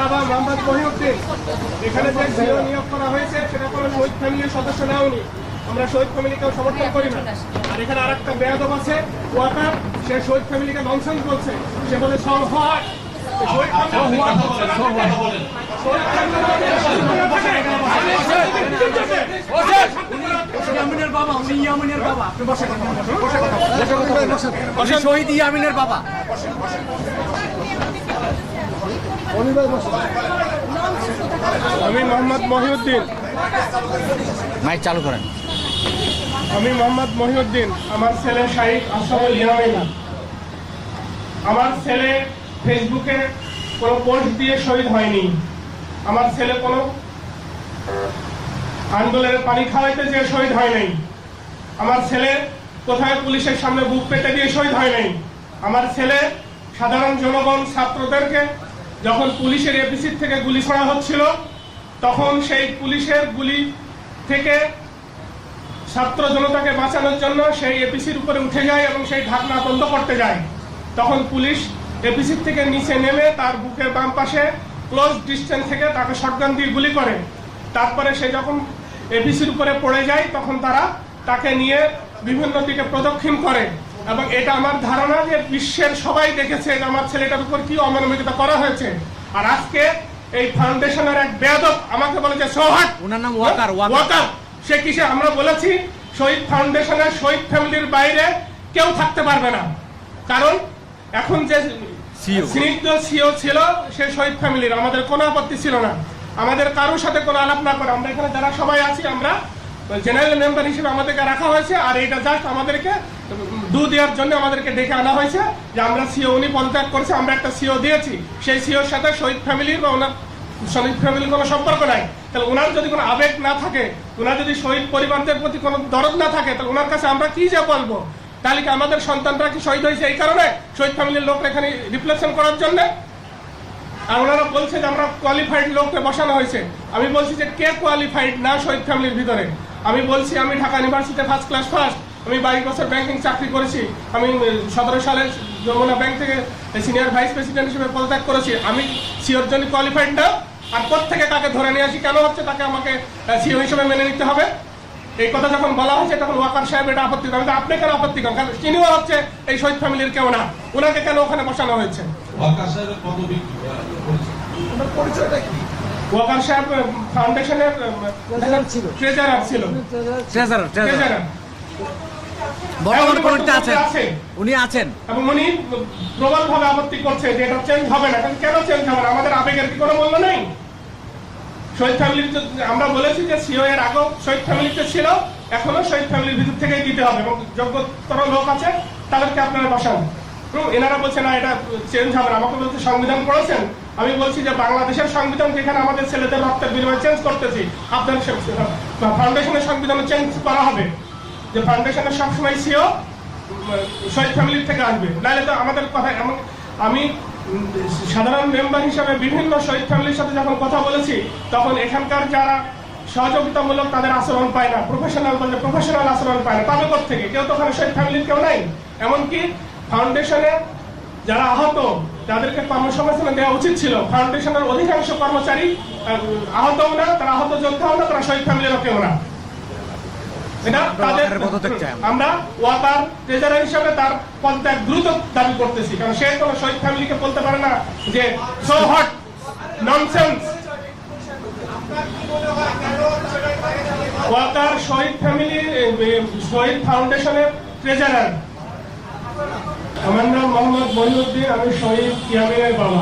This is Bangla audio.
বাবা মোহাম্মদ মহিউদ্দিন, এখানে যে সিও নিয়োগ করা হয়েছে সেটা কোনো শহীদ ফ্যামিলির সদস্য নেওনি। আমরা শহীদ ফ্যামিলিকেও সমর্থন করি না। আর এখানে আর একটা বেয়াদব আছে ওয়াকার, সে শহীদ ফ্যামিলিকে ননসেন্স বলছে। সে বলে সহজ শহীদ ইয়ামিনের বাবা। আমি মোহাম্মদ মহিউদ্দিন, মাইক চালু করেন। আমি মোহাম্মদ মহিউদ্দিন, আমার ছেলে শাহিদ আশরাফুল ইয়ামিন। আমার ছেলে ফেসবুকে কোনো পোস্ট দিয়ে শহীদ হয়নি। আমার ছেলে কোনো আন্দোলনের পানি খাওয়াইতে যে শহীদ হয় নাই। আমার ছেলে কোথায় পুলিশের সামনে বুক পেতে দিয়ে শহীদ হয় নাই। আমার ছেলে সাধারণ জনগণ ছাত্রদেরকে যখন পুলিশের এপিসি থেকে গুলি ছোড়া হচ্ছিল তখন সেই পুলিশের গুলি থেকে ছাত্র জনতাকে বাঁচানোর জন্য সেই এপিসির উপরে উঠে যায় এবং সেই ঢাকনা বন্ধ করতে যায়। তখন পুলিশ এপিসির থেকে নিচে নেমে তার বুকের বাম পাশে ক্লোজ ডিস্টেন্স থেকে তাকে শটগান দিয়ে গুলি করে। তারপরে সে যখন এপিসির উপরে পড়ে যায় তখন তারা তাকে নিয়ে বিভিন্ন দিকে প্রদক্ষিণ করে এবং এটা আমার ধারণা যে বিশ্বের সবাই দেখেছে যে আমার ছেলেটার উপর কি অমানবিকতা করা হয়েছে। আর আজকে এই ফাউন্ডেশনের এক বেয়াদব আমাকে বলেছে সোহাট, ওনার নাম ওয়াকার। ওয়াকার সে কিসে? আমরা বলেছি শহীদ ফাউন্ডেশনের শহীদ ফ্যামিলির বাইরে কেউ থাকতে পারবে না, কারণ এখন যে স্নিগ্ধ সিও ছিল সে শহীদ ফ্যামিলির, আমাদের কোনো আপত্তি ছিল না। আমাদের কারোর সাথে কোনো আলাপ না করে আমরা এখানে যারা সবাই আছি আমরা জেনারেল মেম্বার হিসেবে আমাদেরকে রাখা হয়েছে। আর এটা জাস্ট আমাদেরকে দেওয়ার জন্য আমাদেরকে ডেকে আনা হয়েছে যে আমরা সিও, উনি পদত্যাগ করেছে, আমরা একটা সিও দিয়েছি। সেই সিওর সাথে শহীদ ফ্যামিলির বা ওনার শহীদ ফ্যামিলির কোনো সম্পর্ক নাই। তাহলে ওনার যদি কোনো আবেগ না থাকে, ওনার যদি শহীদ পরিবারদের প্রতি কোনো দরদ না থাকে, তাহলে ওনার কাছে আমরা কি যে বলবো? তাহলে কি আমাদের সন্তানরা কি শহীদ হয়েছে এই কারণে শহীদ ফ্যামিলির লোক এখানে রিফ্লেকশন করার জন্য? আর ওনারা বলছে যে আমরা কোয়ালিফাইড লোককে বসানো হয়েছে। আমি বলছি যে কে কোয়ালিফাইড না শহীদ ফ্যামিলির ভিতরে? আমি বলছি আমি ঢাকা ইউনিভার্সিটিতে ফার্স্ট ক্লাস ফার্স্ট, আমি 22 বছর ব্যাংকিং চাকরি করেছি, আমি 17 সালে যমুনা ব্যাংক থেকে সিনিয়র ভাইস প্রেসিডেন্ট হিসেবে পদত্যাগ করেছি। আমি সিওর জন্য কোয়ালিফাইড না। আর কোত্থেকে কাকে ধরে নিয়ে আসি, কেন হচ্ছে তাকে আমাকে সিও হিসেবে মেনে নিতে হবে? এই কথা যখন বলা হয়েছে তখন ওয়াকার সাহেব এটা আপত্তি করেন। আপনি কেন আপত্তি করেন? কারণ তিনিও হচ্ছে এই শহীদ ফ্যামিলির কেউ না, ওনাকে কেন ওখানে বসানো হয়েছে? ওয়াকার সাহেবের পদবি কি? পরিচয়টা কি? ওয়াকার সাহেব ফাউন্ডেশনের ট্রেজারার ছিল। বর্তমান কমিটিতে আছেন, উনি আছেন এবং উনি প্রবলভাবে আপত্তি করছে যে এটা চেঞ্জ হবে না। কেন চেঞ্জ হবে না? আমাদের আবেগের কি কোনো মূল্য নেই? শহীদ ফ্যামিলির আমরা বলেছি যে সিও এর আগেও শহীদ ফ্যামিলিতে ছিল, এখনো শহীদ ফ্যামিলির ভিতর থেকেই দিতে হবে এবং যোগ্যতর লোক আছে তাদেরকে আপনারা বসান। এনারা বলছে না এটা চেঞ্জ হবে না। আমাকে বলছে সংবিধান পড়েছেন, আমি বলছি যে বাংলাদেশের সংবিধান যেখানে আমাদের ছেলেদের রক্তের বিনিময়ে চেঞ্জ করতেছি, আপনার ফাউন্ডেশনের সংবিধান চেঞ্জ করা হবে যে ফাউন্ডেশনের সবসময় সিও শহীদ ফ্যামিলির থেকে আসবে, নাহলে তো আমাদের কথা। আমি সাধারণ মেম্বার হিসাবে বিভিন্ন শহীদ ফ্যামিলির সাথে যখন কথা বলেছি তখন এখানকার যারা সহযোগিতামূলক তাদের আচরণ পায় না, প্রফেশনাল আচরণ পায় না। পাবে কোত্থেকে? কেউ তো ওখানে শহীদ ফ্যামিলির কেউ নাই। এমনকি ফাউন্ডেশনে যারা আহত তাদেরকে কর্মসংস্থান দেওয়া উচিত ছিল। ফাউন্ডেশনের অধিকাংশ কর্মচারী আহতও না, তারা আহত যোদ্ধাও না, তারা শহীদ ফ্যামিলিরও কেউ না। এটা তাদের আমরা ওয়াকার ট্রেজারার হিসেবে তার পদত্যাগ দ্রুত দাবি করতেছি, কারণ সে কোনো শহীদ ফ্যামিলিকে বলতে পারে না যে সো হট ননসেন্স। ওয়াকার শহীদ ফ্যামিলি শহীদ ফাউন্ডেশনের ট্রেজারার। আমার নাম মোহাম্মদ মহিউদ্দিন, আমি শহীদ ইয়ামিনের বাবা।